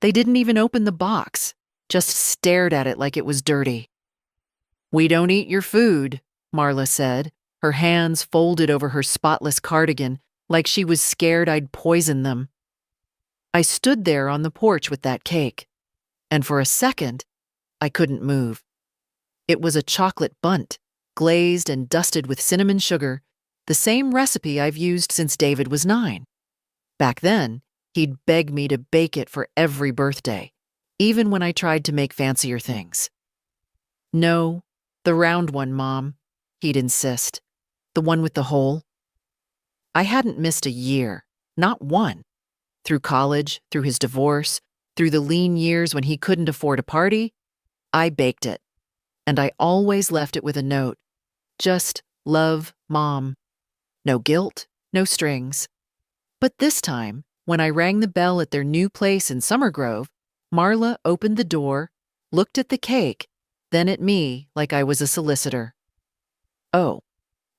They didn't even open the box, just stared at it like it was dirty. "We don't eat your food," Marla said, her hands folded over her spotless cardigan like she was scared I'd poison them. I stood there on the porch with that cake, and for a second, I couldn't move. It was a chocolate bundt, glazed and dusted with cinnamon sugar, the same recipe I've used since David was 9. Back then, he'd beg me to bake it for every birthday, even when I tried to make fancier things. "No, the round one, Mom," he'd insist. "The one with the hole." I hadn't missed a year, not one. Through college, through his divorce, through the lean years when he couldn't afford a party, I baked it. And I always left it with a note. Just, "Love, Mom." No guilt, no strings. But this time, when I rang the bell at their new place in Summer Grove, Marla opened the door, looked at the cake, then at me like I was a solicitor. "Oh,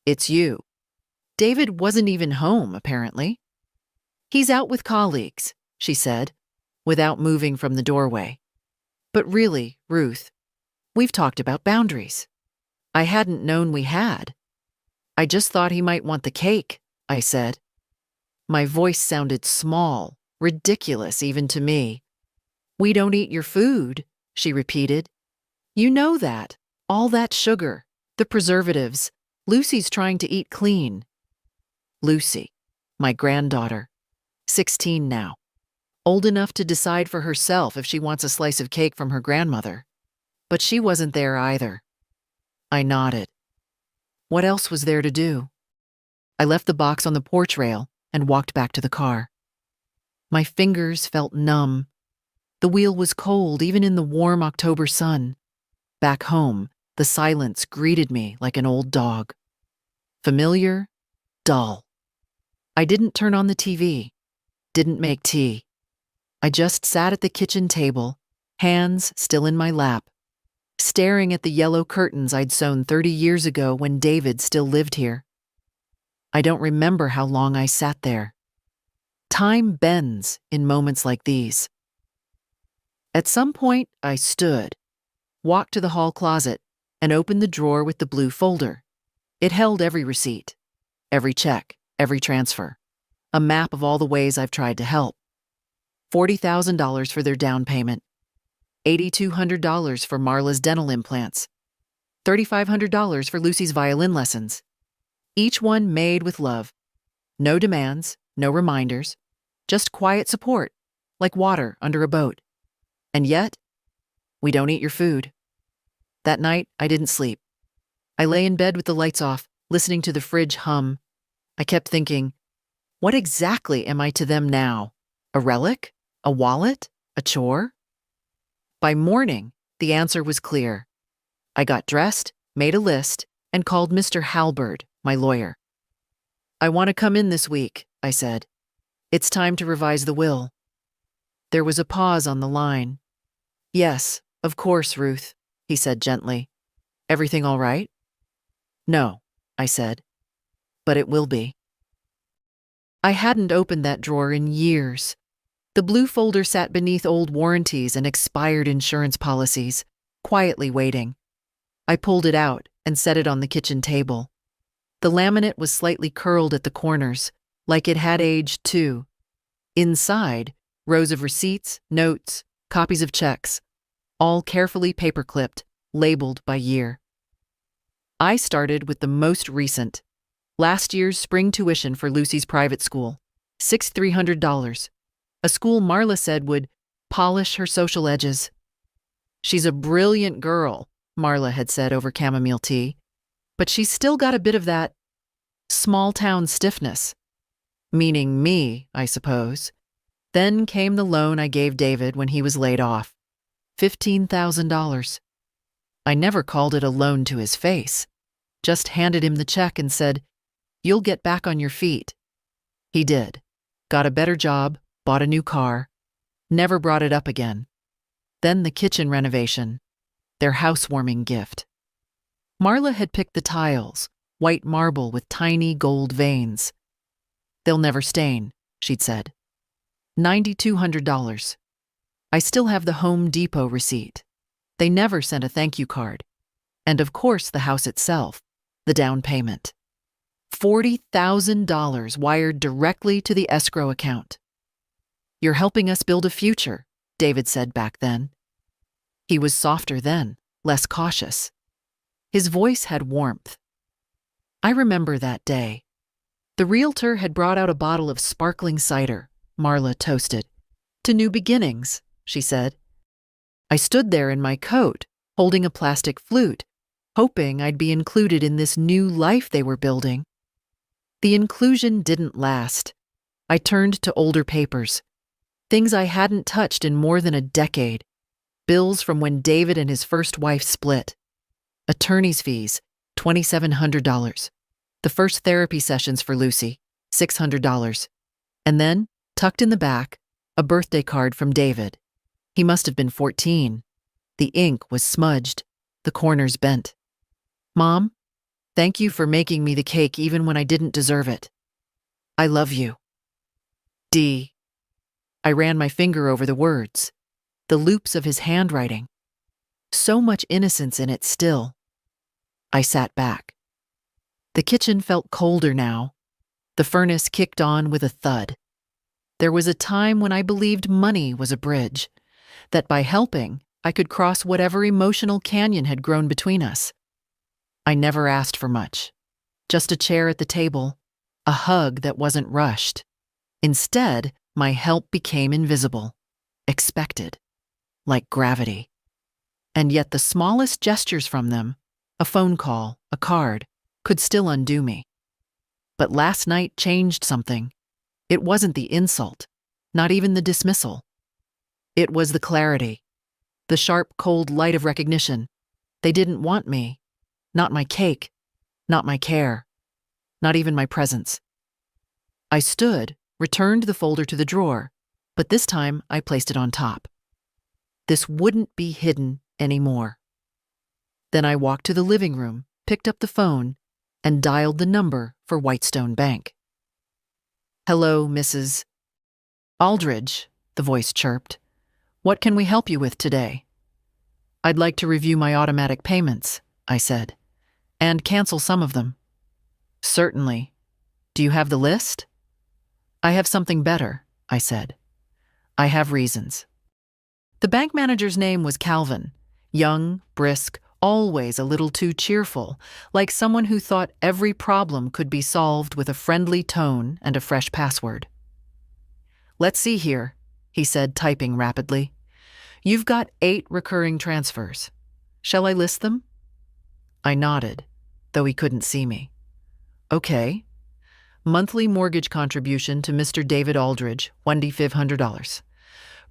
it's you." David wasn't even home, apparently. "He's out with colleagues," she said, without moving from the doorway. "But really, Ruth, we've talked about boundaries." I hadn't known we had. "I just thought he might want the cake," I said. My voice sounded small, ridiculous even to me. "We don't eat your food," she repeated. "You know that. All that sugar, the preservatives. Lucy's trying to eat clean." Lucy, my granddaughter, 16 now, old enough to decide for herself if she wants a slice of cake from her grandmother. But she wasn't there either. I nodded. What else was there to do? I left the box on the porch rail and walked back to the car. My fingers felt numb. The wheel was cold even in the warm October sun. Back home, the silence greeted me like an old dog. Familiar, dull. I didn't turn on the TV, didn't make tea. I just sat at the kitchen table, hands still in my lap, staring at the yellow curtains I'd sewn 30 years ago when David still lived here. I don't remember how long I sat there. Time bends in moments like these. At some point, I stood, walked to the hall closet, and opened the drawer with the blue folder. It held every receipt, every check, every transfer, a map of all the ways I've tried to help. $40,000 for their down payment, $8,200 for Marla's dental implants, $3,500 for Lucy's violin lessons. Each one made with love. No demands, no reminders, just quiet support, like water under a boat. And yet, we don't eat your food. That night, I didn't sleep. I lay in bed with the lights off, listening to the fridge hum. I kept thinking, what exactly am I to them now? A relic? A wallet? A chore? By morning, the answer was clear. I got dressed, made a list, and called Mr. Halberd, my lawyer. "I want to come in this week," I said. "It's time to revise the will." There was a pause on the line. "Yes, of course, Ruth," he said gently. "Everything all right?" "No," I said, "but it will be." I hadn't opened that drawer in years. The blue folder sat beneath old warranties and expired insurance policies, quietly waiting. I pulled it out and set it on the kitchen table. The laminate was slightly curled at the corners, like it had aged too. Inside, rows of receipts, notes, copies of checks, all carefully paper-clipped, labeled by year. I started with the most recent. Last year's spring tuition for Lucy's private school, $6,300. A school Marla said would polish her social edges. "She's a brilliant girl," Marla had said over chamomile tea, "but she's still got a bit of that small-town stiffness." Meaning me, I suppose. Then came the loan I gave David when he was laid off. $15,000. I never called it a loan to his face. Just handed him the check and said, "You'll get back on your feet." He did. Got a better job, bought a new car. Never brought it up again. Then the kitchen renovation. Their housewarming gift. Marla had picked the tiles, white marble with tiny gold veins. "They'll never stain," she'd said. $9,200. I still have the Home Depot receipt. They never sent a thank you card. And of course, the house itself, the down payment. $40,000 wired directly to the escrow account. You're helping us build a future, David said back then. He was softer then, less cautious. His voice had warmth. I remember that day. The realtor had brought out a bottle of sparkling cider, Marla toasted. To new beginnings, she said. I stood there in my coat, holding a plastic flute, hoping I'd be included in this new life they were building. The inclusion didn't last. I turned to older papers, things I hadn't touched in more than a decade, bills from when David and his first wife split, attorney's fees, $2,700, the first therapy sessions for Lucy, $600, and then, tucked in the back, a birthday card from David. He must have been 14. The ink was smudged, the corners bent. Mom, thank you for making me the cake even when I didn't deserve it. I love you. D. I ran my finger over the words, the loops of his handwriting. So much innocence in it still. I sat back. The kitchen felt colder now. The furnace kicked on with a thud. There was a time when I believed money was a bridge, that by helping, I could cross whatever emotional canyon had grown between us. I never asked for much. Just a chair at the table, a hug that wasn't rushed. Instead, my help became invisible, expected, like gravity. And yet the smallest gestures from them, a phone call, a card, could still undo me. But last night changed something. It wasn't the insult, not even the dismissal. It was the clarity, the sharp, cold light of recognition. They didn't want me, not my cake, not my care, not even my presence. I stood, returned the folder to the drawer, but this time I placed it on top. This wouldn't be hidden anymore. Then I walked to the living room, picked up the phone, and dialed the number for Whitestone Bank. Hello, Mrs. Aldridge, the voice chirped. What can we help you with today? I'd like to review my automatic payments, I said, and cancel some of them. Certainly. Do you have the list? I have something better, I said. I have reasons. The bank manager's name was Calvin, young, brisk, always a little too cheerful, like someone who thought every problem could be solved with a friendly tone and a fresh password. Let's see here, he said, typing rapidly. You've got 8 recurring transfers. Shall I list them? I nodded, though he couldn't see me. Okay. Monthly mortgage contribution to Mr. David Aldridge, $2,500.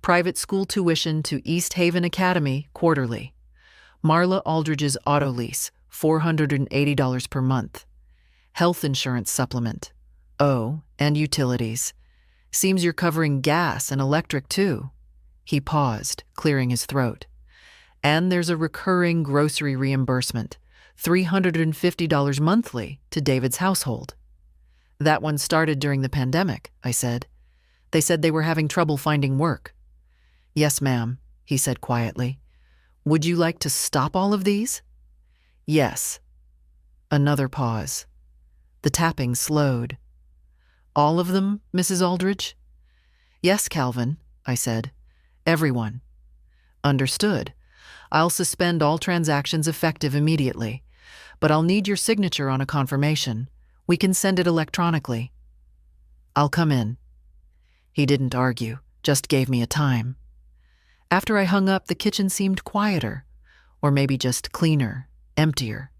Private school tuition to East Haven Academy, quarterly. Marla Aldridge's auto lease, $480 per month. Health insurance supplement. Oh, and utilities. Seems you're covering gas and electric too. He paused, clearing his throat. And there's a recurring grocery reimbursement, $350 monthly to David's household. That one started during the pandemic, I said. They said they were having trouble finding work. Yes, ma'am, he said quietly. Would you like to stop all of these? Yes. Another pause. The tapping slowed. All of them, Mrs. Aldridge? Yes, Calvin, I said. Everyone. Understood. I'll suspend all transactions effective immediately, but I'll need your signature on a confirmation. We can send it electronically. I'll come in. He didn't argue, just gave me a time. After I hung up, the kitchen seemed quieter, or maybe just cleaner, emptier,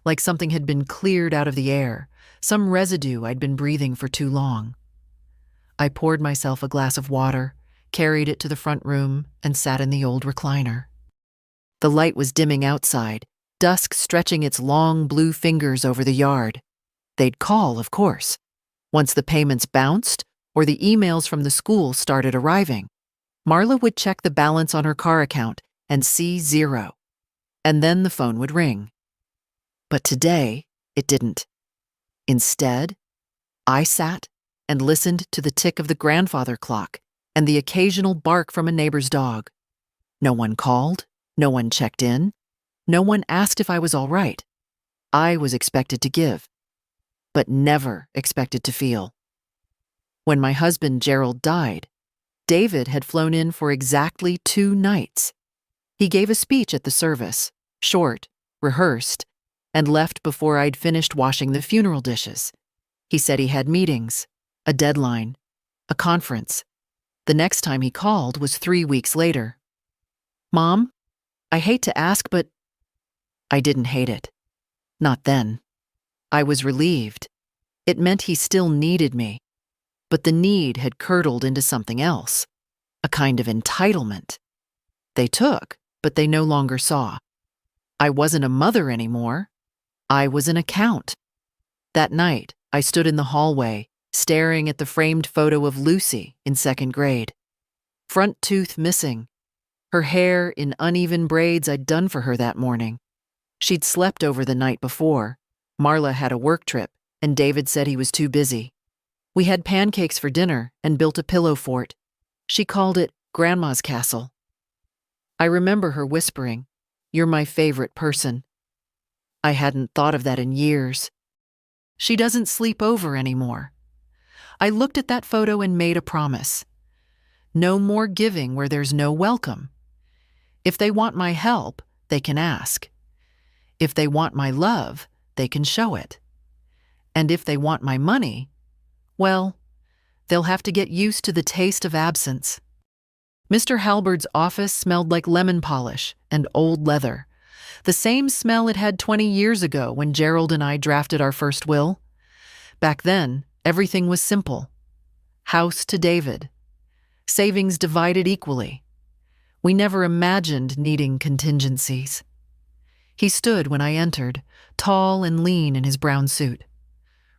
like something had been cleared out of the air, some residue I'd been breathing for too long. I poured myself a glass of water, carried it to the front room, and sat in the old recliner. The light was dimming outside, dusk stretching its long blue fingers over the yard. They'd call, of course, once the payments bounced or the emails from the school started arriving. Marla would check the balance on her car account and see 0. And then the phone would ring. But today, it didn't. Instead, I sat and listened to the tick of the grandfather clock, and the occasional bark from a neighbor's dog. No one called, no one checked in, no one asked if I was all right. I was expected to give, but never expected to feel. When my husband Gerald died, David had flown in for exactly 2 nights. He gave a speech at the service, short, rehearsed, and left before I'd finished washing the funeral dishes. He said he had meetings, a deadline, a conference. The next time he called was 3 weeks later. "Mom, I hate to ask, but..." I didn't hate it. Not then. I was relieved. It meant he still needed me. But the need had curdled into something else, a kind of entitlement. They took, but they no longer saw. I wasn't a mother anymore. I was an account. That night, I stood in the hallway, staring at the framed photo of Lucy in 2nd grade. Front tooth missing, her hair in uneven braids I'd done for her that morning. She'd slept over the night before. Marla had a work trip, and David said he was too busy. We had pancakes for dinner and built a pillow fort. She called it Grandma's Castle. I remember her whispering, "You're my favorite person." I hadn't thought of that in years. She doesn't sleep over anymore. I looked at that photo and made a promise. No more giving where there's no welcome. If they want my help, they can ask. If they want my love, they can show it. And if they want my money, well, they'll have to get used to the taste of absence. Mr. Halberd's office smelled like lemon polish and old leather, the same smell it had 20 years ago when Gerald and I drafted our first will. Back then, everything was simple. House to David. Savings divided equally. We never imagined needing contingencies. He stood when I entered, tall and lean in his brown suit.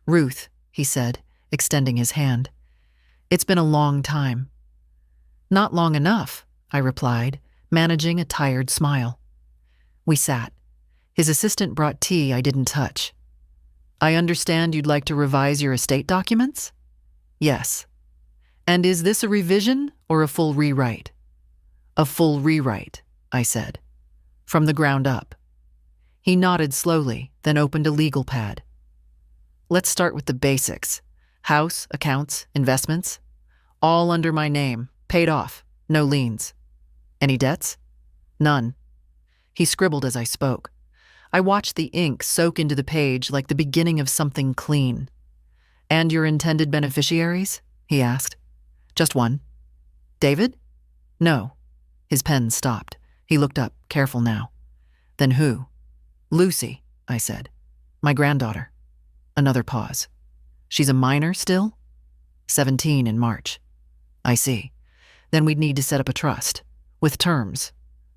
"Ruth," he said, extending his hand. "It's been a long time." "Not long enough," I replied, managing a tired smile. We sat. His assistant brought tea I didn't touch. "I understand you'd like to revise your estate documents?" "Yes." "And is this a revision or a full rewrite?" "A full rewrite," I said. "From the ground up." He nodded slowly, then opened a legal pad. "Let's start with the basics. House, accounts, investments. All under my name, paid off, no liens. Any debts?" "None." He scribbled as I spoke. I watched the ink soak into the page like the beginning of something clean. "And your intended beneficiaries?" he asked. "Just one." "David?" "No." His pen stopped. He looked up, careful now. "Then who?" "Lucy," I said. "My granddaughter." Another pause. "She's a minor still?" 17 in March. "I see. Then we'd need to set up a trust. With terms.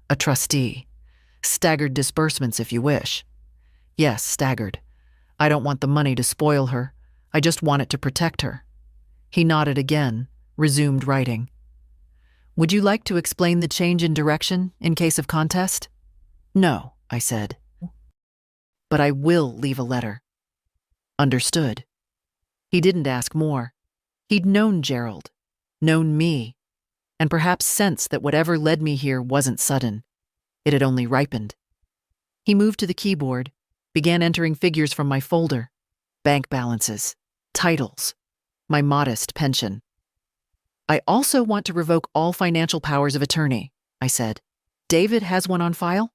A trustee. Staggered disbursements if you wish." "Yes, staggered. I don't want the money to spoil her. I just want it to protect her." He nodded again, resumed writing. "Would you like to explain the change in direction in case of contest?" "No," I said. "But I will leave a letter." "Understood." He didn't ask more. He'd known Gerald, known me, and perhaps sensed that whatever led me here wasn't sudden. It had only ripened. He moved to the keyboard, began entering figures from my folder. Bank balances, titles, my modest pension. "I also want to revoke all financial powers of attorney," I said. "David has one on file?"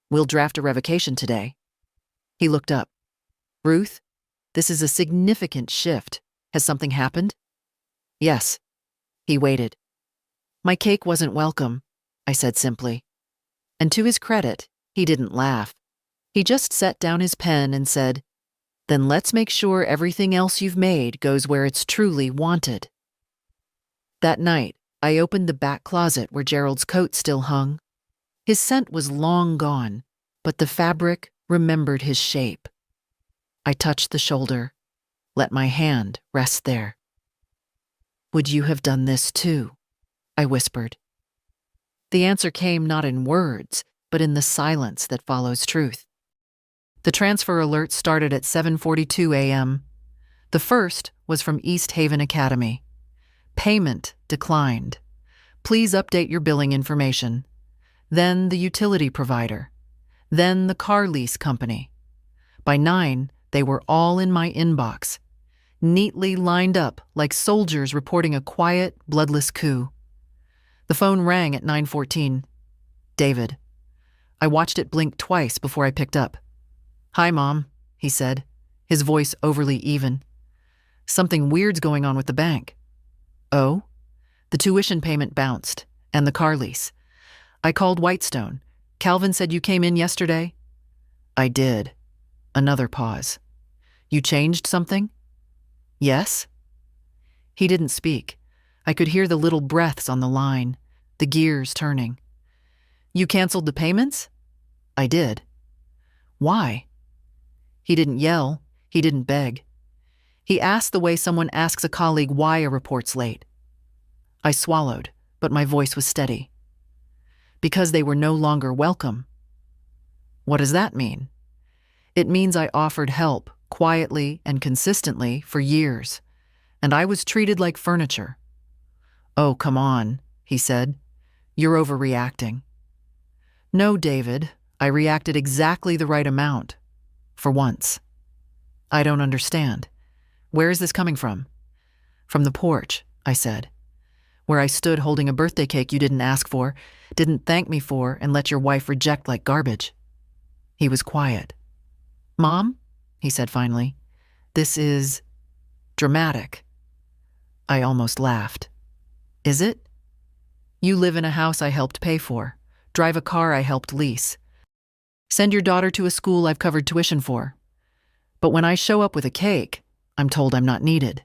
"We'll draft a revocation today." He looked up. "Ruth, this is a significant shift. Has something happened?" "Yes." He waited. "My cake wasn't welcome," I said simply. And to his credit, he didn't laugh. He just set down his pen and said, "Then let's make sure everything else you've made goes where it's truly wanted." That night, I opened the back closet where Gerald's coat still hung. His scent was long gone, but the fabric remembered his shape. I touched the shoulder, let my hand rest there. "Would you have done this too?" I whispered. The answer came not in words, but in the silence that follows truth. The transfer alert started at 7:42 a.m. The first was from East Haven Academy. Payment declined. Please update your billing information. Then the utility provider. Then the car lease company. By 9, they were all in my inbox, neatly lined up like soldiers reporting a quiet, bloodless coup. The phone rang at 9:14. David. I watched it blink twice before I picked up. "Hi, Mom," he said, his voice overly even. "Something weird's going on with the bank." "Oh?" "The tuition payment bounced, and the car lease. I called Whitestone. Calvin said you came in yesterday?" "I did." Another pause. "You changed something?" "Yes?" He didn't speak. I could hear the little breaths on the line, the gears turning. "You canceled the payments?" "I did." "Why?" He didn't yell. He didn't beg. He asked the way someone asks a colleague why a report's late. I swallowed, but my voice was steady. "Because they were no longer welcome." "What does that mean?" "It means I offered help, quietly and consistently, for years, and I was treated like furniture." "Oh, come on," he said. "You're overreacting." "No, David, I reacted exactly the right amount. For once." "I don't understand. Where is this coming from?" "From the porch," I said. "Where I stood holding a birthday cake you didn't ask for, didn't thank me for, and let your wife reject like garbage." He was quiet. "Mom," he said finally, "this is dramatic." I almost laughed. "Is it? You live in a house I helped pay for, drive a car I helped lease, send your daughter to a school I've covered tuition for. But when I show up with a cake, I'm told I'm not needed."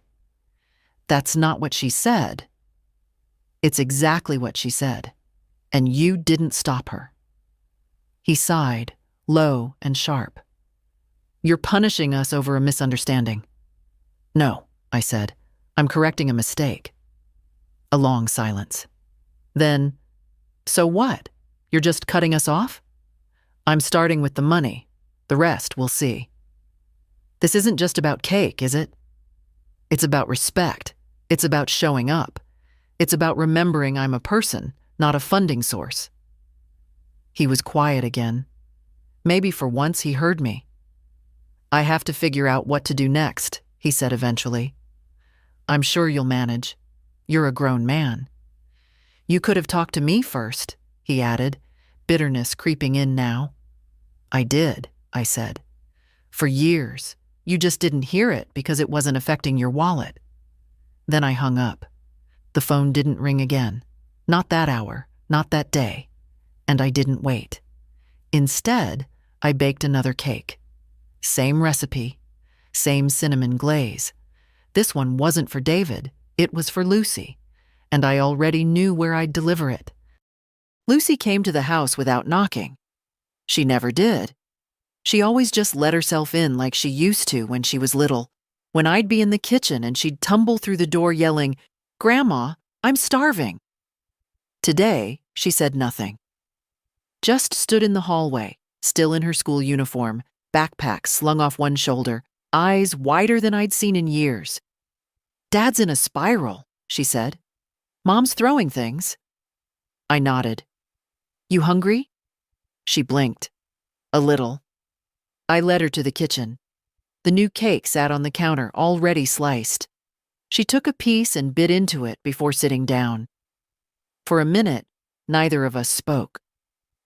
"That's not what she said." "It's exactly what she said, and you didn't stop her." He sighed, low and sharp. "You're punishing us over a misunderstanding." "No," I said. "I'm correcting a mistake." A long silence. Then, "So what? You're just cutting us off?" "I'm starting with the money. The rest we'll see." "This isn't just about cake, is it?" "It's about respect. It's about showing up. It's about remembering I'm a person, not a funding source." He was quiet again. Maybe for once he heard me. "I have to figure out what to do next," he said eventually. "I'm sure you'll manage. You're a grown man." "You could have talked to me first," he added, bitterness creeping in now. "I did," I said. "For years. You just didn't hear it because it wasn't affecting your wallet." Then I hung up. The phone didn't ring again. Not that hour, not that day. And I didn't wait. Instead, I baked another cake. Same recipe, same cinnamon glaze. This one wasn't for David, it was for Lucy, and I already knew where I'd deliver it. Lucy came to the house without knocking. She never did. She always just let herself in like she used to when she was little, when I'd be in the kitchen and she'd tumble through the door yelling, "Grandma, I'm starving." Today, she said nothing. Just stood in the hallway, still in her school uniform, backpack slung off one shoulder, eyes wider than I'd seen in years. "Dad's in a spiral," she said. "Mom's throwing things." I nodded. "You hungry?" She blinked. "A little." I led her to the kitchen. The new cake sat on the counter, already sliced. She took a piece and bit into it before sitting down. For a minute, neither of us spoke.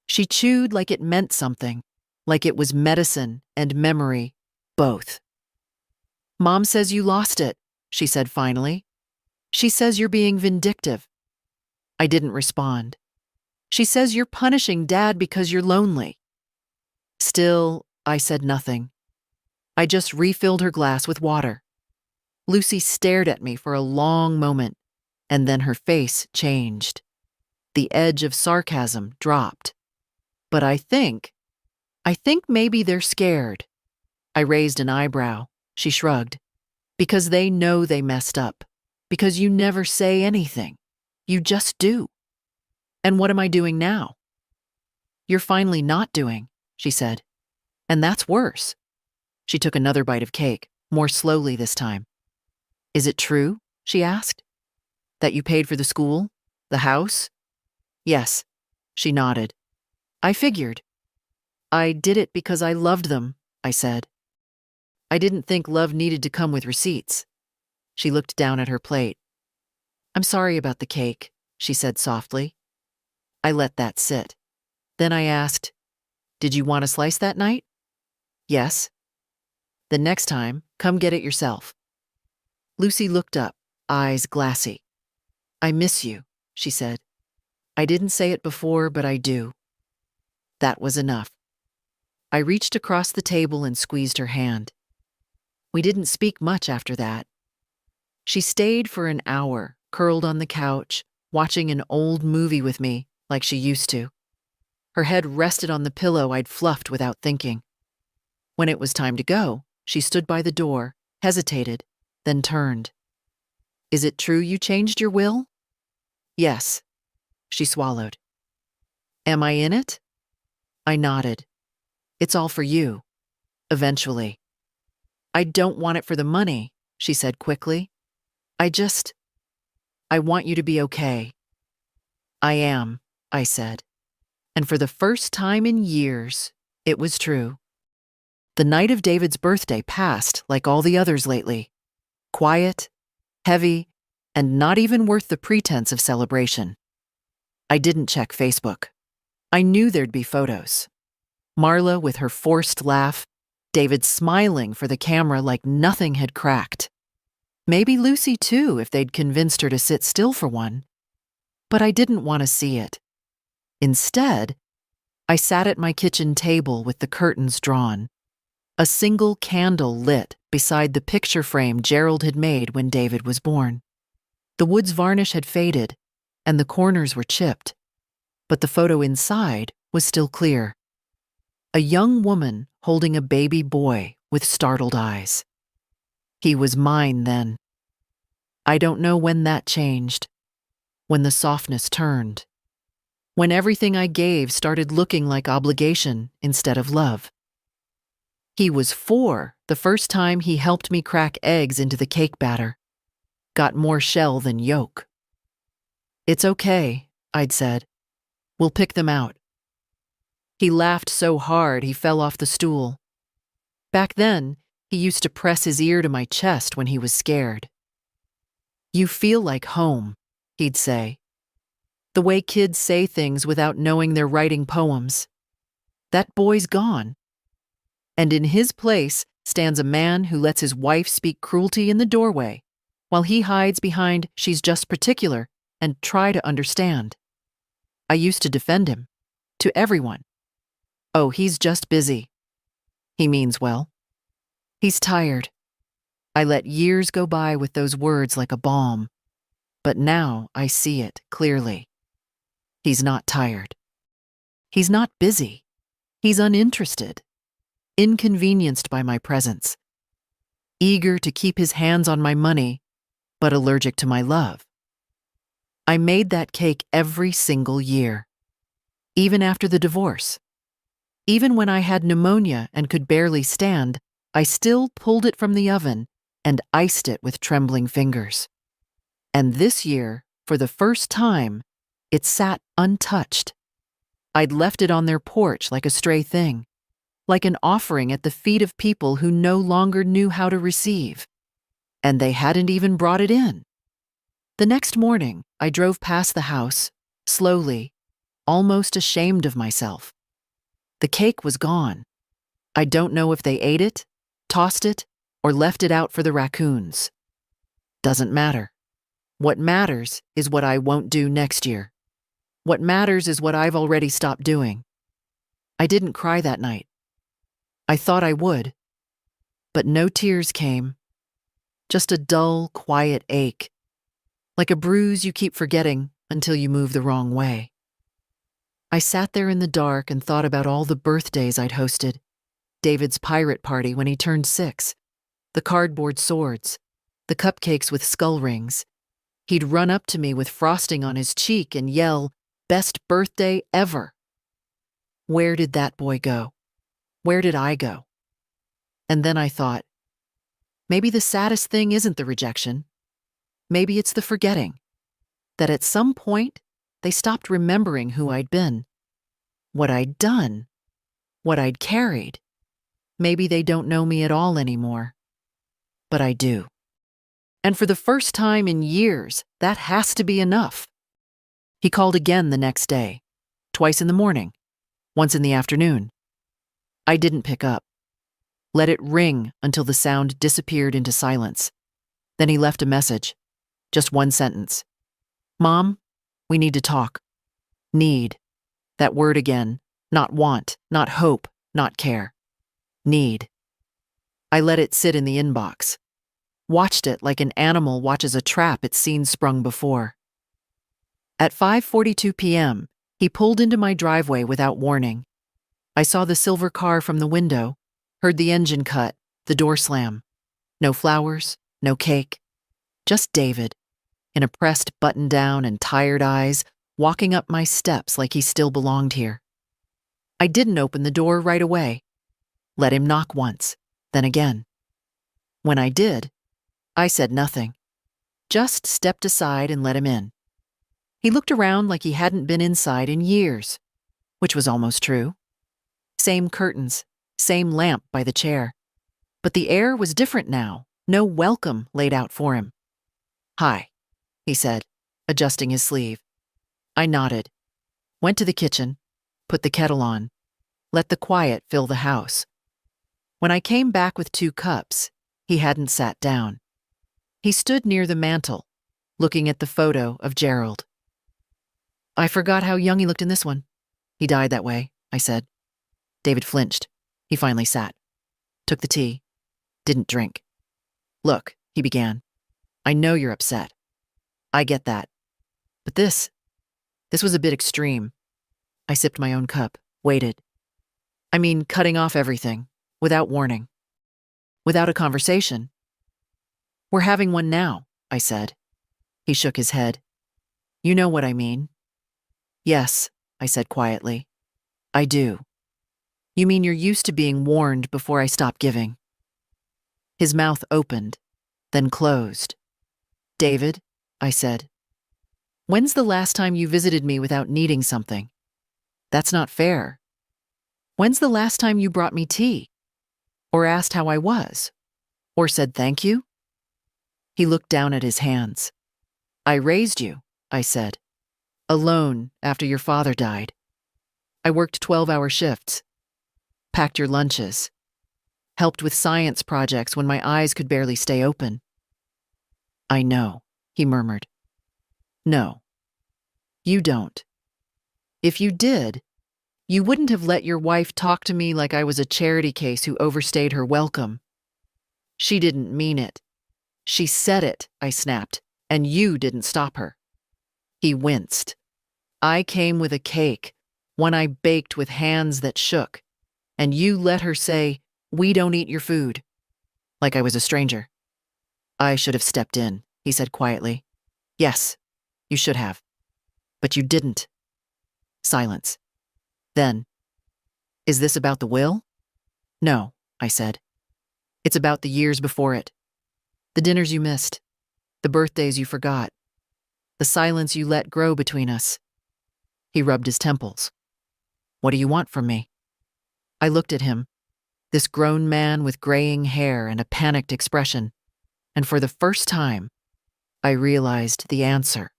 She chewed like it meant something, like it was medicine and memory, both. "Mom says you lost it," she said finally. "She says you're being vindictive." I didn't respond. "She says you're punishing Dad because you're lonely." Still, I said nothing. I just refilled her glass with water. Lucy stared at me for a long moment, and then her face changed. The edge of sarcasm dropped. "But I think maybe they're scared." I raised an eyebrow. She shrugged. "Because they know they messed up. Because you never say anything. You just do." "And what am I doing now?" "You're finally not doing," she said. "And that's worse." She took another bite of cake, more slowly this time. "Is it true?" she asked. That you paid for the school? The house? Yes. She nodded. I figured. I did it because I loved them, I said. I didn't think love needed to come with receipts. She looked down at her plate. I'm sorry about the cake, she said softly. I let that sit. Then I asked, did you want a slice that night? Yes. The next time, come get it yourself. Lucy looked up, eyes glassy. I miss you, she said. I didn't say it before, but I do. That was enough. I reached across the table and squeezed her hand. We didn't speak much after that. She stayed for an hour, curled on the couch, watching an old movie with me, like she used to. Her head rested on the pillow I'd fluffed without thinking. When it was time to go, she stood by the door, hesitated, then turned. Is it true you changed your will? Yes. She swallowed. Am I in it? I nodded. It's all for you. Eventually. I don't want it for the money, she said quickly. I want you to be okay. I am, I said. And for the first time in years, it was true. The night of David's birthday passed like all the others lately. Quiet, heavy, and not even worth the pretense of celebration. I didn't check Facebook. I knew there'd be photos. Marla with her forced laugh, David smiling for the camera like nothing had cracked. Maybe Lucy too, if they'd convinced her to sit still for one. But I didn't want to see it. Instead, I sat at my kitchen table with the curtains drawn. A single candle lit beside the picture frame Gerald had made when David was born. The wood's varnish had faded, and the corners were chipped, but the photo inside was still clear. A young woman holding a baby boy with startled eyes. He was mine then. I don't know when that changed, when the softness turned, when everything I gave started looking like obligation instead of love. He was 4 the first time he helped me crack eggs into the cake batter. Got more shell than yolk. It's okay, I'd said. We'll pick them out. He laughed so hard he fell off the stool. Back then, he used to press his ear to my chest when he was scared. You feel like home, he'd say. The way kids say things without knowing they're writing poems. That boy's gone. And in his place stands a man who lets his wife speak cruelty in the doorway, while he hides behind she's just particular and try to understand. I used to defend him, to everyone. Oh, he's just busy. He means well. He's tired. I let years go by with those words like a balm, but now I see it clearly. He's not tired. He's not busy. He's uninterested, inconvenienced by my presence, eager to keep his hands on my money, but allergic to my love. I made that cake every single year, even after the divorce. Even when I had pneumonia and could barely stand, I still pulled it from the oven and iced it with trembling fingers. And this year, for the first time, it sat untouched. I'd left it on their porch like a stray thing, like an offering at the feet of people who no longer knew how to receive. And they hadn't even brought it in. The next morning, I drove past the house, slowly, almost ashamed of myself. The cake was gone. I don't know if they ate it, tossed it, or left it out for the raccoons. Doesn't matter. What matters is what I won't do next year. What matters is what I've already stopped doing. I didn't cry that night. I thought I would. But no tears came. Just a dull, quiet ache. Like a bruise you keep forgetting until you move the wrong way. I sat there in the dark and thought about all the birthdays I'd hosted. David's pirate party when he turned 6. The cardboard swords. The cupcakes with skull rings. He'd run up to me with frosting on his cheek and yell, "Best birthday ever." Where did that boy go? Where did I go? And then I thought, maybe the saddest thing isn't the rejection. Maybe it's the forgetting. that at some point, they stopped remembering who I'd been, what I'd done, what I'd carried. Maybe they don't know me at all anymore. But I do. And for the first time in years, that has to be enough. He called again the next day, twice in the morning, once in the afternoon. I didn't pick up. Let it ring until the sound disappeared into silence. Then he left a message, just one sentence. Mom, we need to talk. Need. That word again. Not want, not hope, not care. Need. I let it sit in the inbox. Watched it like an animal watches a trap it's seen sprung before. At 5:42 p.m., he pulled into my driveway without warning. I saw the silver car from the window, heard the engine cut, the door slam. No flowers, no cake. Just David, in a pressed button-down and tired eyes, walking up my steps like he still belonged here. I didn't open the door right away. Let him knock once, then again. When I did, I said nothing. Just stepped aside and let him in. He looked around like he hadn't been inside in years, which was almost true. Same curtains, same lamp by the chair. But the air was different now, no welcome laid out for him. Hi, he said, adjusting his sleeve. I nodded, went to the kitchen, put the kettle on, let the quiet fill the house. When I came back with 2 cups, he hadn't sat down. He stood near the mantel, looking at the photo of Gerald. I forgot how young he looked in this one. He died that way, I said. David flinched. He finally sat. Took the tea. Didn't drink. Look, he began. I know you're upset. I get that. But this was a bit extreme. I sipped my own cup, waited. I mean, cutting off everything, without warning. Without a conversation. We're having one now, I said. He shook his head. You know what I mean. Yes, I said quietly. I do. You mean you're used to being warned before I stop giving? His mouth opened, then closed. David, I said. When's the last time you visited me without needing something? That's not fair. When's the last time you brought me tea? Or asked how I was? Or said thank you? He looked down at his hands. I raised you, I said. Alone after your father died. I worked 12-hour shifts. Packed your lunches. Helped with science projects when my eyes could barely stay open. I know, he murmured. No. You don't. If you did, you wouldn't have let your wife talk to me like I was a charity case who overstayed her welcome. She didn't mean it. She said it, I snapped, and you didn't stop her. He winced. I came with a cake, one I baked with hands that shook, and you let her say, we don't eat your food, like I was a stranger. I should have stepped in, he said quietly. Yes, you should have. But you didn't. Silence. Then, is this about the will? No, I said. It's about the years before it. The dinners you missed. The birthdays you forgot. The silence you let grow between us. He rubbed his temples. What do you want from me? I looked at him, this grown man with graying hair and a panicked expression, and for the first time, I realized the answer.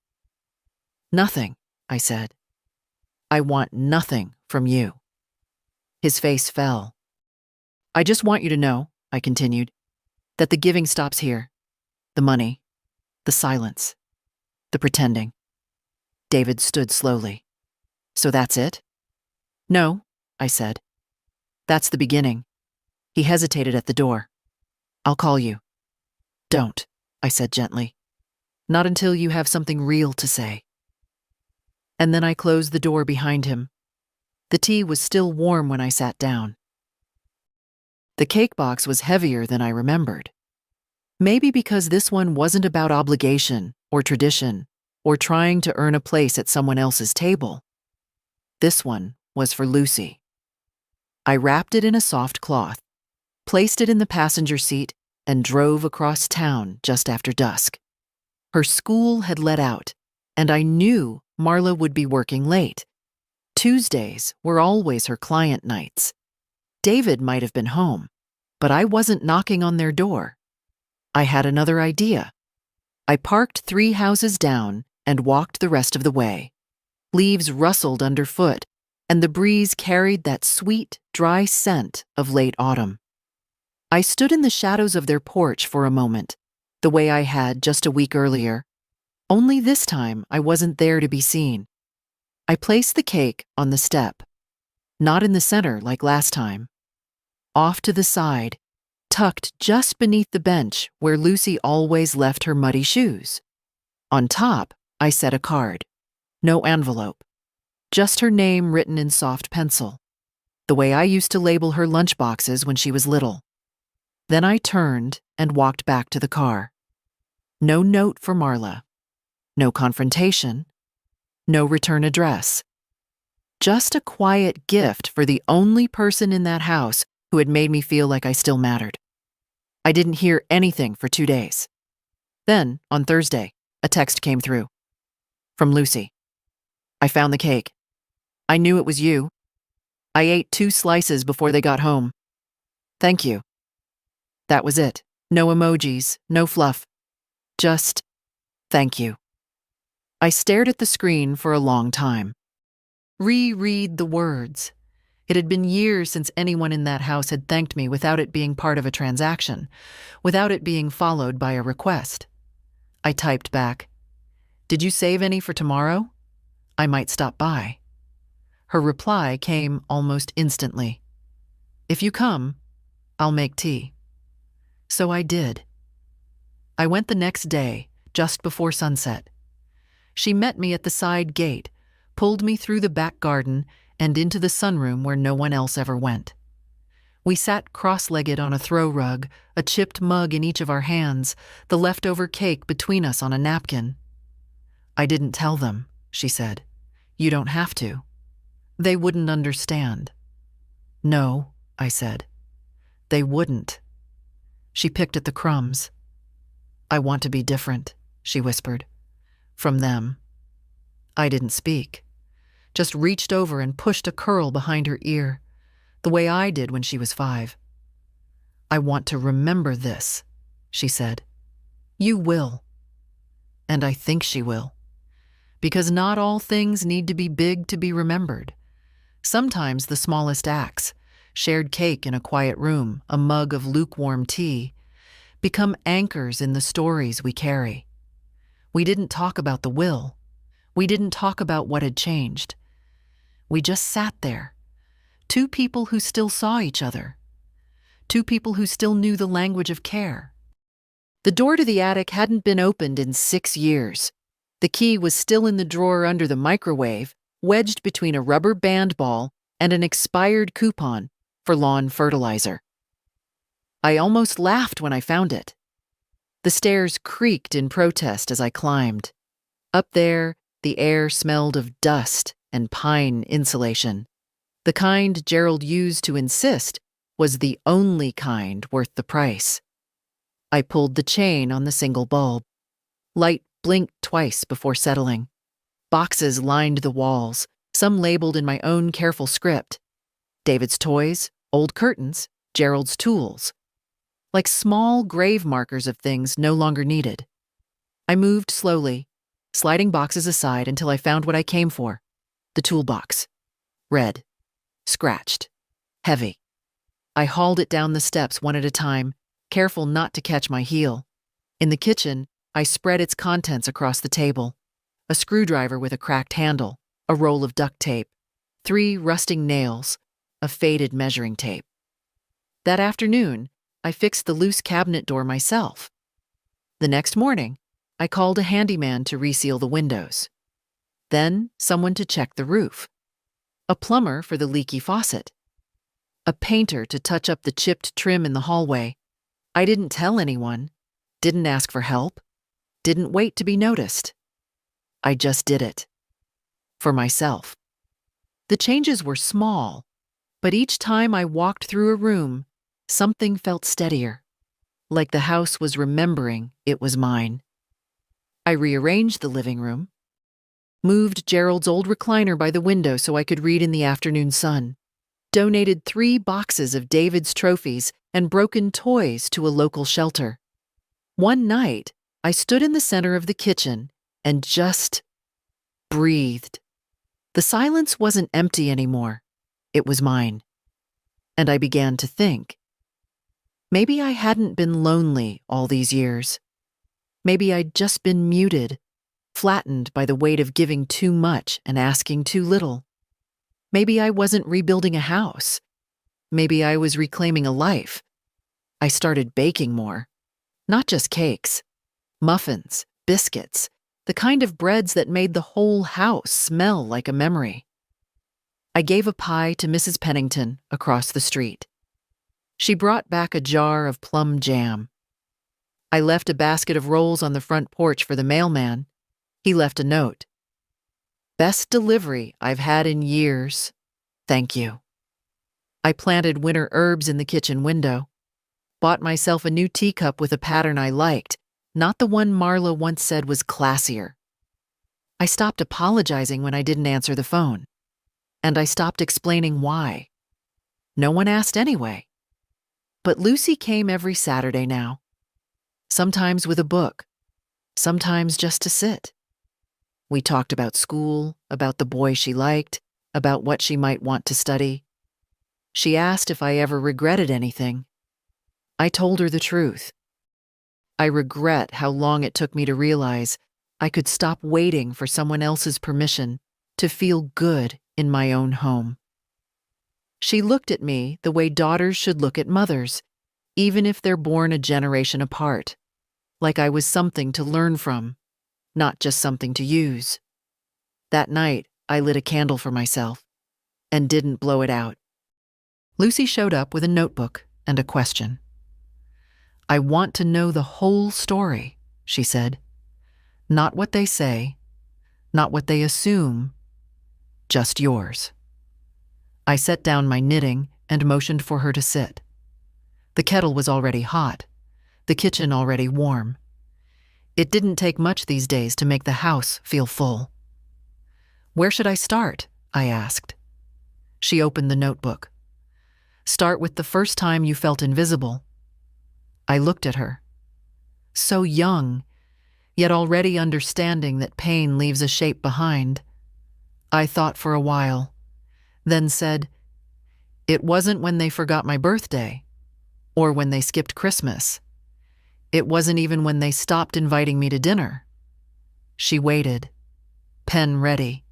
Nothing, I said. I want nothing from you. His face fell. I just want you to know, I continued, that the giving stops here. The money, the silence, the pretending. David stood slowly. So that's it? No, I said. That's the beginning. He hesitated at the door. I'll call you. Don't, I said gently. Not until you have something real to say. And then I closed the door behind him. The tea was still warm when I sat down. The cake box was heavier than I remembered. Maybe because this one wasn't about obligation or tradition or trying to earn a place at someone else's table. This one was for Lucy. I wrapped it in a soft cloth, placed it in the passenger seat, and drove across town just after dusk. Her school had let out, and I knew Marla would be working late. Tuesdays were always her client nights. David might have been home, but I wasn't knocking on their door. I had another idea. I parked 3 houses down and walked the rest of the way. Leaves rustled underfoot, and the breeze carried that sweet, dry scent of late autumn. I stood in the shadows of their porch for a moment, the way I had just a week earlier. Only this time I wasn't there to be seen. I placed the cake on the step, not in the center like last time. Off to the side, tucked just beneath the bench where Lucy always left her muddy shoes. On top, I set a card. No envelope. Just her name written in soft pencil, the way I used to label her lunchboxes when she was little. Then I turned and walked back to the car. No note for Marla. No confrontation. No return address. Just a quiet gift for the only person in that house who had made me feel like I still mattered. I didn't hear anything for 2 days. Then, on Thursday, a text came through. From Lucy. I found the cake. I knew it was you. I ate 2 slices before they got home. Thank you. That was it. No emojis, no fluff. Just, thank you. I stared at the screen for a long time. Reread the words. It had been years since anyone in that house had thanked me without it being part of a transaction, without it being followed by a request. I typed back, "Did you save any for tomorrow? I might stop by." Her reply came almost instantly. "If you come, I'll make tea." So I did. I went the next day, just before sunset. She met me at the side gate, pulled me through the back garden and into the sunroom where no one else ever went. We sat cross-legged on a throw rug, a chipped mug in each of our hands, the leftover cake between us on a napkin. "I didn't tell them," she said. "You don't have to. They wouldn't understand." "No," I said. "They wouldn't." She picked at the crumbs. "I want to be different," she whispered. "From them." I didn't speak, just reached over and pushed a curl behind her ear, the way I did when she was 5. "I want to remember this," she said. "You will." And I think she will. Because not all things need to be big to be remembered. Sometimes the smallest acts, shared cake in a quiet room, a mug of lukewarm tea, become anchors in the stories we carry. We didn't talk about the will. We didn't talk about what had changed. We just sat there, 2 people who still saw each other, 2 people who still knew the language of care. The door to the attic hadn't been opened in 6 years. The key was still in the drawer under the microwave, wedged between a rubber band ball and an expired coupon for lawn fertilizer. I almost laughed when I found it. The stairs creaked in protest as I climbed. Up there, the air smelled of dust and pine insulation. The kind Gerald used to insist was the only kind worth the price. I pulled the chain on the single bulb. Light blinked twice before settling. Boxes lined the walls, some labeled in my own careful script. David's toys, old curtains, Gerald's tools. Like small grave markers of things no longer needed. I moved slowly, sliding boxes aside until I found what I came for. The toolbox. Red. Scratched. Heavy. I hauled it down the steps one at a time, careful not to catch my heel. In the kitchen, I spread its contents across the table. A screwdriver with a cracked handle, a roll of duct tape, 3 rusting nails, a faded measuring tape. That afternoon, I fixed the loose cabinet door myself. The next morning, I called a handyman to reseal the windows. Then, someone to check the roof. A plumber for the leaky faucet. A painter to touch up the chipped trim in the hallway. I didn't tell anyone, didn't ask for help, didn't wait to be noticed. I just did it. For myself. The changes were small, but each time I walked through a room, something felt steadier, like the house was remembering it was mine. I rearranged the living room, moved Gerald's old recliner by the window so I could read in the afternoon sun, donated 3 boxes of David's trophies and broken toys to a local shelter. One night, I stood in the center of the kitchen and just breathed. The silence wasn't empty anymore. It was mine. And I began to think. Maybe I hadn't been lonely all these years. Maybe I'd just been muted, flattened by the weight of giving too much and asking too little. Maybe I wasn't rebuilding a house. Maybe I was reclaiming a life. I started baking more. Not just cakes. Muffins, biscuits, the kind of breads that made the whole house smell like a memory. I gave a pie to Mrs. Pennington across the street. She brought back a jar of plum jam. I left a basket of rolls on the front porch for the mailman. He left a note. Best delivery I've had in years. Thank you. I planted winter herbs in the kitchen window. Bought myself a new teacup with a pattern I liked, not the one Marla once said was classier. I stopped apologizing when I didn't answer the phone. And I stopped explaining why. No one asked anyway. But Lucy came every Saturday now. Sometimes with a book. Sometimes just to sit. We talked about school, about the boy she liked, about what she might want to study. She asked if I ever regretted anything. I told her the truth. I regret how long it took me to realize I could stop waiting for someone else's permission to feel good in my own home. She looked at me the way daughters should look at mothers, even if they're born a generation apart, like I was something to learn from, not just something to use. That night, I lit a candle for myself and didn't blow it out. Lucy showed up with a notebook and a question. I want to know the whole story, she said. Not what they say, not what they assume, just yours. I set down my knitting and motioned for her to sit. The kettle was already hot, the kitchen already warm. It didn't take much these days to make the house feel full. Where should I start? I asked. She opened the notebook. Start with the first time you felt invisible. I looked at her. So young, yet already understanding that pain leaves a shape behind. I thought for a while, then said, it wasn't when they forgot my birthday, or when they skipped Christmas. It wasn't even when they stopped inviting me to dinner. She waited, pen ready.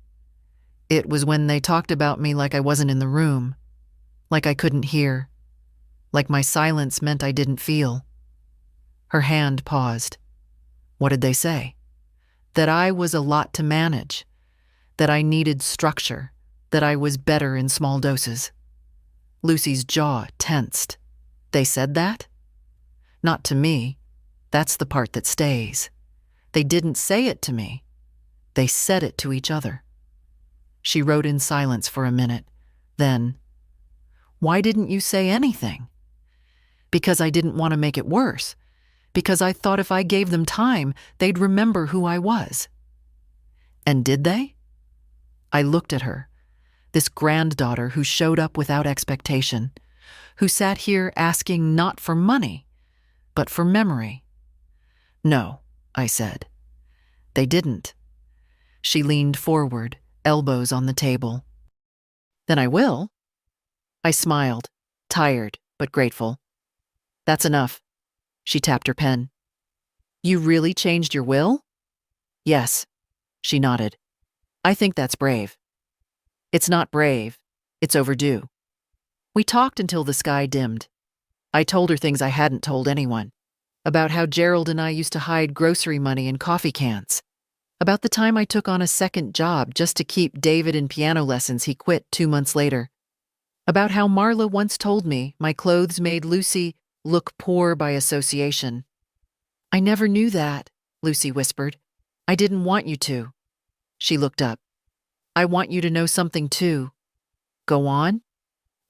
It was when they talked about me like I wasn't in the room, like I couldn't hear, like my silence meant I didn't feel. Her hand paused. What did they say? That I was a lot to manage, that I needed structure, that I was better in small doses. Lucy's jaw tensed. They said that? Not to me. That's the part that stays. They didn't say it to me. They said it to each other. She wrote in silence for a minute. Then, why didn't you say anything? Because I didn't want to make it worse. Because I thought if I gave them time, they'd remember who I was. And did they? I looked at her, this granddaughter who showed up without expectation, who sat here asking not for money, but for memory. No, I said. They didn't. She leaned forward, elbows on the table. Then I will. I smiled, tired but grateful. That's enough. She tapped her pen. You really changed your will? Yes, she nodded. I think that's brave. It's not brave. It's overdue. We talked until the sky dimmed. I told her things I hadn't told anyone. About how Gerald and I used to hide grocery money in coffee cans. About the time I took on a second job just to keep David in piano lessons he quit 2 months later. About how Marla once told me my clothes made Lucy look poor by association. I never knew that, Lucy whispered. I didn't want you to. She looked up. I want you to know something too. Go on?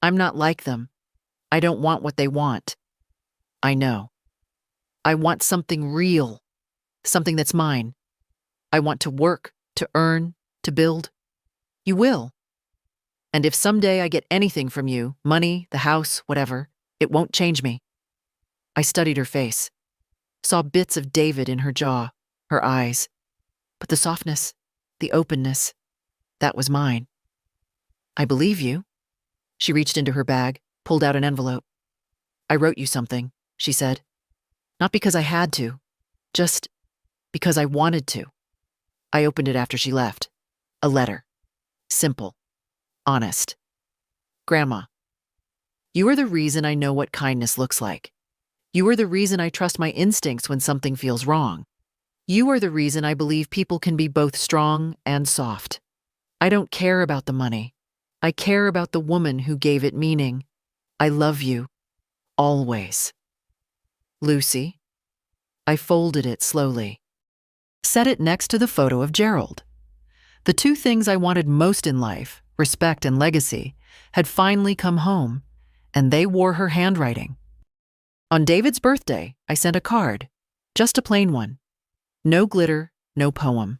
I'm not like them. I don't want what they want. I know. I want something real, something that's mine. I want to work, to earn, to build. You will. And if someday I get anything from you, money, the house, whatever, it won't change me. I studied her face, saw bits of David in her jaw, her eyes. But the softness, the openness, that was mine. I believe you. She reached into her bag, pulled out an envelope. I wrote you something, she said. Not because I had to, just because I wanted to. I opened it after she left. A letter. Simple. Honest. Grandma, you are the reason I know what kindness looks like. You are the reason I trust my instincts when something feels wrong. You are the reason I believe people can be both strong and soft. I don't care about the money. I care about the woman who gave it meaning. I love you. Always. Lucy. I folded it slowly. Set it next to the photo of Gerald. The two things I wanted most in life, respect and legacy, had finally come home, and they wore her handwriting. On David's birthday, I sent a card, just a plain one. No glitter, no poem,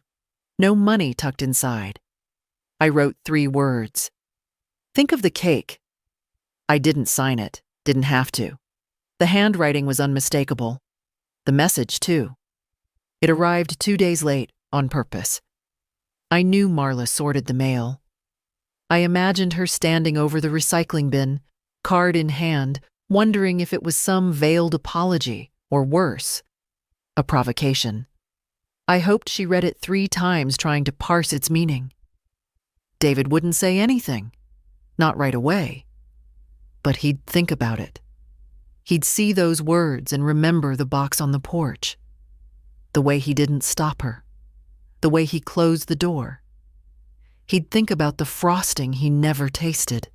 no money tucked inside. I wrote 3 words. Think of the cake. I didn't sign it, didn't have to. The handwriting was unmistakable. The message, too. It arrived 2 days late, on purpose. I knew Marla sorted the mail. I imagined her standing over the recycling bin, card in hand, wondering if it was some veiled apology, or worse, a provocation. I hoped she read it 3 times trying to parse its meaning. David wouldn't say anything, not right away. But he'd think about it. He'd see those words and remember the box on the porch. The way he didn't stop her. The way he closed the door. He'd think about the frosting he never tasted.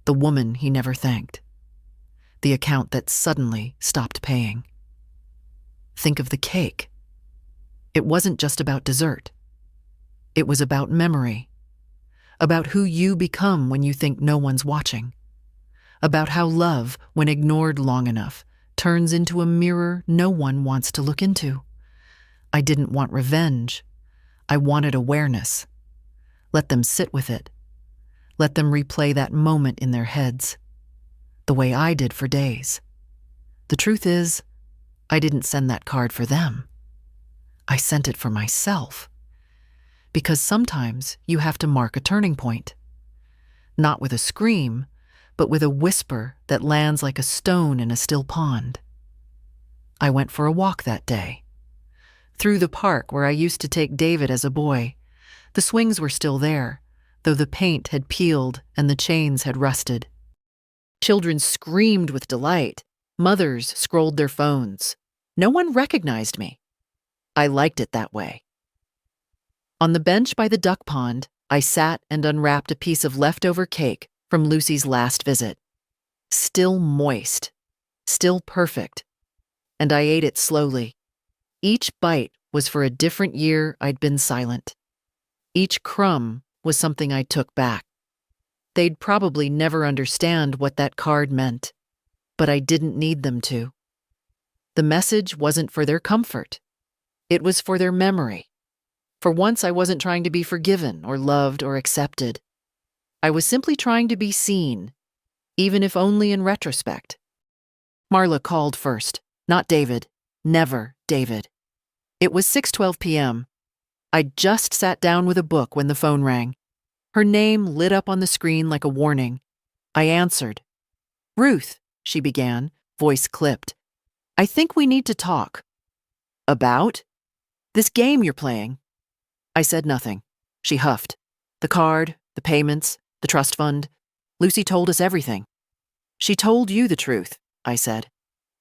The woman he never thanked. The account that suddenly stopped paying. Think of the cake. It wasn't just about dessert. It was about memory. About who you become when you think no one's watching. About how love, when ignored long enough, turns into a mirror no one wants to look into. I didn't want revenge. I wanted awareness. Let them sit with it. Let them replay that moment in their heads. The way I did for days. The truth is, I didn't send that card for them. I sent it for myself. Because sometimes you have to mark a turning point. Not with a scream, but with a whisper that lands like a stone in a still pond. I went for a walk that day. Through the park where I used to take David as a boy. The swings were still there, though the paint had peeled and the chains had rusted. Children screamed with delight. Mothers scrolled their phones. No one recognized me. I liked it that way. On the bench by the duck pond, I sat and unwrapped a piece of leftover cake from Lucy's last visit. Still moist, still perfect, and I ate it slowly. Each bite was for a different year I'd been silent. Each crumb was something I took back. They'd probably never understand what that card meant, but I didn't need them to. The message wasn't for their comfort. It was for their memory. For once, I wasn't trying to be forgiven or loved or accepted. I was simply trying to be seen, even if only in retrospect. Marla called first, not David. Never David. It was 6:12 p.m. I'd just sat down with a book when the phone rang. Her name lit up on the screen like a warning. I answered. "Ruth," she began, voice clipped. "I think we need to talk." "About?" "This game you're playing." I said nothing. She huffed. "The card, the payments, the trust fund. Lucy told us everything." "She told you the truth," I said.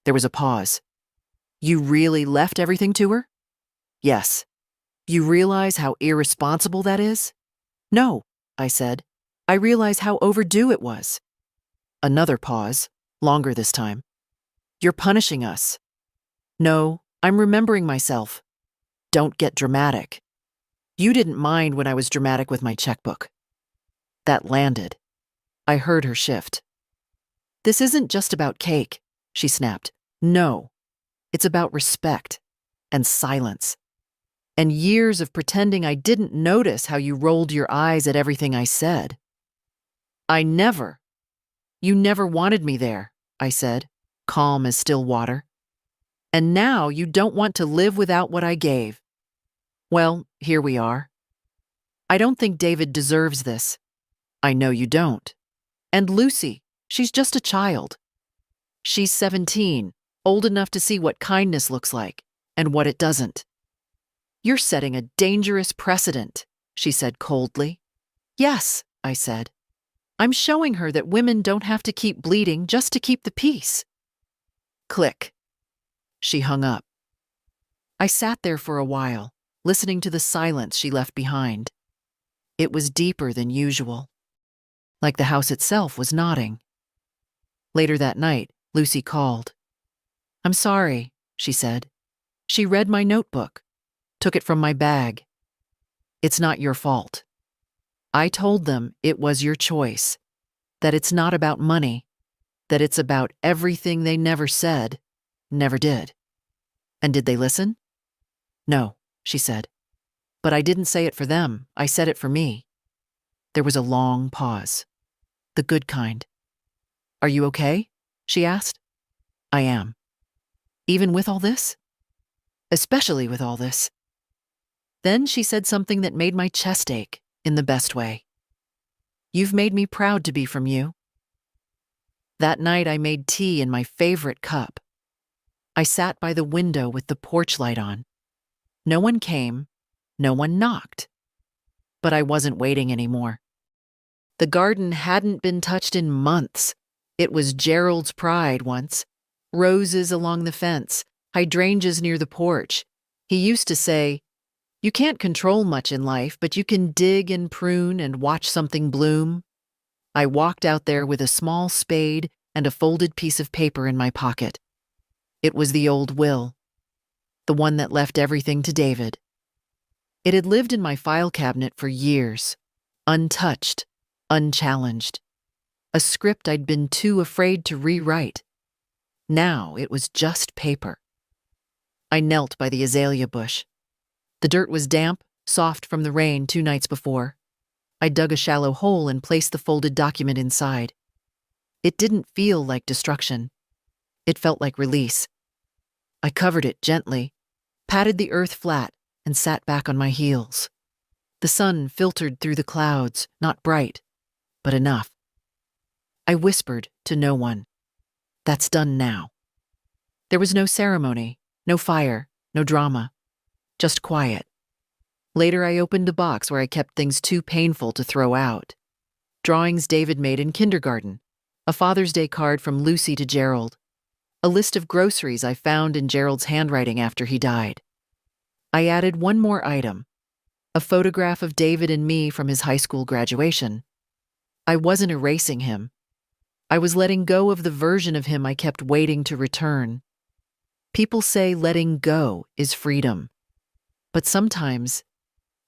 There was a pause. "You really left everything to her?" "Yes." "You realize how irresponsible that is?" "No," I said. "I realize how overdue it was." Another pause, longer this time. "You're punishing us." "No, I'm remembering myself." "Don't get dramatic." "You didn't mind when I was dramatic with my checkbook." That landed. I heard her shift. "This isn't just about cake," she snapped. "No. It's about respect and silence. and years of pretending I didn't notice how you rolled your eyes at everything I said. You never wanted me there, I said, calm as still water. And now you don't want to live without what I gave. Well, here we are. I don't think David deserves this. I know you don't. And Lucy, she's just a child. She's 17, old enough to see what kindness looks like and what it doesn't. You're setting a dangerous precedent, she said coldly. Yes, I said. I'm showing her that women don't have to keep bleeding just to keep the peace. Click. She hung up. I sat there for a while, listening to the silence she left behind. It was deeper than usual, like the house itself was nodding. Later that night, Lucy called. I'm sorry, she said. She read my notebook, took it from my bag. It's not your fault. I told them it was your choice, that it's not about money, that it's about everything they never said, never did. And did they listen? No, she said. But I didn't say it for them, I said it for me. There was a long pause. The good kind. Are you okay? She asked. I am. Even with all this? Especially with all this. Then she said something that made my chest ache, in the best way. You've made me proud to be from you. That night I made tea in my favorite cup. I sat by the window with the porch light on. No one came, no one knocked. But I wasn't waiting anymore. The garden hadn't been touched in months. It was Gerald's pride once. Roses along the fence, hydrangeas near the porch. He used to say, you can't control much in life, but you can dig and prune and watch something bloom. I walked out there with a small spade and a folded piece of paper in my pocket. It was the old will, the one that left everything to David. It had lived in my file cabinet for years, untouched, unchallenged. A script I'd been too afraid to rewrite. Now it was just paper. I knelt by the azalea bush. The dirt was damp, soft from the rain 2 nights before. I dug a shallow hole and placed the folded document inside. It didn't feel like destruction. It felt like release. I covered it gently, patted the earth flat, and sat back on my heels. The sun filtered through the clouds, not bright, but enough. I whispered to no one. That's done now. There was no ceremony, no fire, no drama. Just quiet. Later, I opened a box where I kept things too painful to throw out. Drawings David made in kindergarten, a Father's Day card from Lucy to Gerald, a list of groceries I found in Gerald's handwriting after he died. I added one more item, a photograph of David and me from his high school graduation. I wasn't erasing him. I was letting go of the version of him I kept waiting to return. People say letting go is freedom. But sometimes,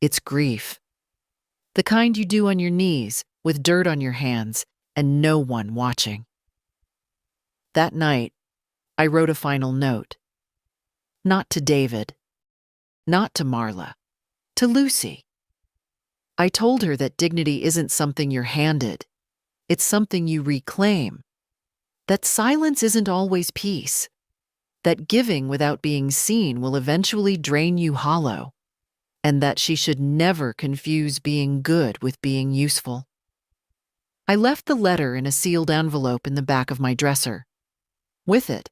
it's grief. The kind you do on your knees, with dirt on your hands, and no one watching. That night, I wrote a final note. Not to David. Not to Marla. To Lucy. I told her that dignity isn't something you're handed. It's something you reclaim. That silence isn't always peace. That giving without being seen will eventually drain you hollow, and that she should never confuse being good with being useful. I left the letter in a sealed envelope in the back of my dresser. With it,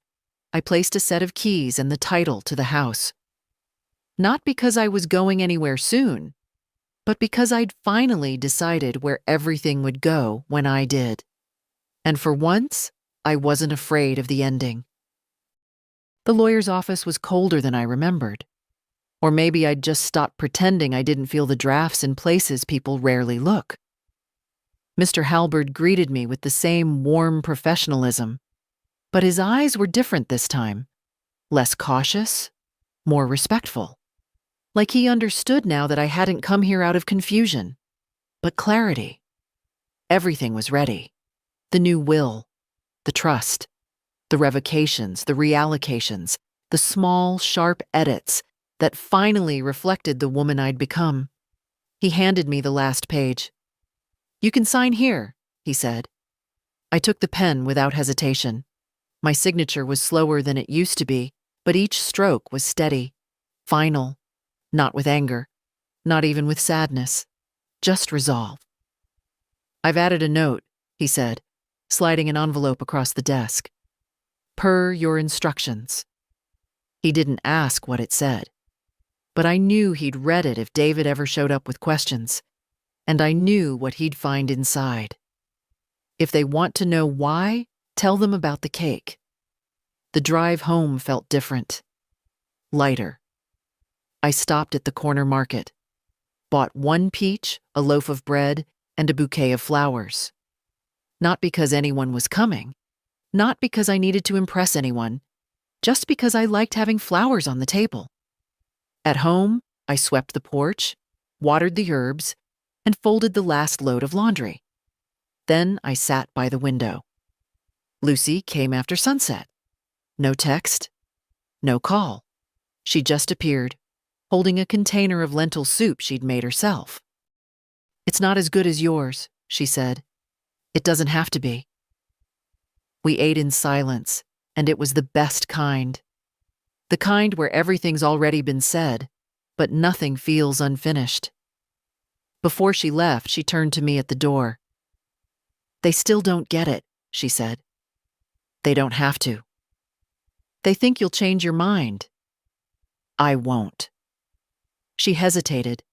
I placed a set of keys and the title to the house. Not because I was going anywhere soon, but because I'd finally decided where everything would go when I did. And for once, I wasn't afraid of the ending. The lawyer's office was colder than I remembered. Or maybe I'd just stopped pretending I didn't feel the drafts in places people rarely look. Mr. Halberd greeted me with the same warm professionalism, but his eyes were different this time, less cautious, more respectful. Like he understood now that I hadn't come here out of confusion, but clarity. Everything was ready. The new will, the trust, the revocations, the reallocations, the small, sharp edits, that finally reflected the woman I'd become. He handed me the last page. "You can sign here," he said. I took the pen without hesitation. My signature was slower than it used to be, but each stroke was steady, final, not with anger, not even with sadness, just resolve. "I've added a note," he said, sliding an envelope across the desk. "Per your instructions." He didn't ask what it said, but I knew he'd read it if David ever showed up with questions, and I knew what he'd find inside. If they want to know why, tell them about the cake. The drive home felt different, lighter. I stopped at the corner market, bought 1 peach, a loaf of bread, and a bouquet of flowers. Not because anyone was coming, not because I needed to impress anyone, just because I liked having flowers on the table. At home, I swept the porch, watered the herbs, and folded the last load of laundry. Then I sat by the window. Lucy came after sunset. No text, no call. She just appeared, holding a container of lentil soup she'd made herself. "It's not as good as yours," she said. "It doesn't have to be." We ate in silence, and it was the best kind. The kind where everything's already been said, but nothing feels unfinished. Before she left, she turned to me at the door. "They still don't get it," she said. "They don't have to. They think you'll change your mind. I won't." She hesitated,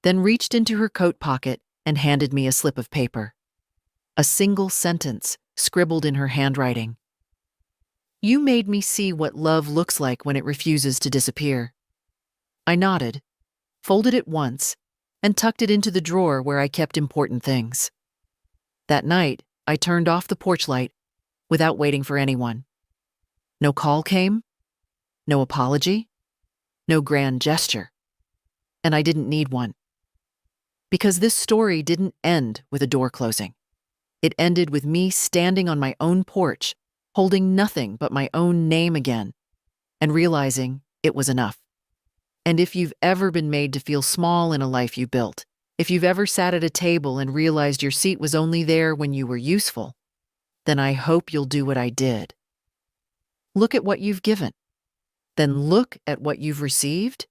then reached into her coat pocket and handed me a slip of paper. A single sentence scribbled in her handwriting. "You made me see what love looks like when it refuses to disappear." I nodded, folded it once, and tucked it into the drawer where I kept important things. That night, I turned off the porch light without waiting for anyone. No call came, no apology, no grand gesture. And I didn't need one. Because this story didn't end with a door closing. It ended with me standing on my own porch, holding nothing but my own name again, and realizing it was enough. And if you've ever been made to feel small in a life you built, if you've ever sat at a table and realized your seat was only there when you were useful, then I hope you'll do what I did. Look at what you've given. Then look at what you've received.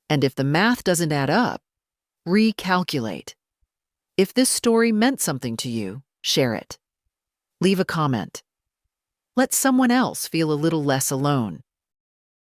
And if the math doesn't add up, recalculate. If this story meant something to you, share it. Leave a comment. Let someone else feel a little less alone.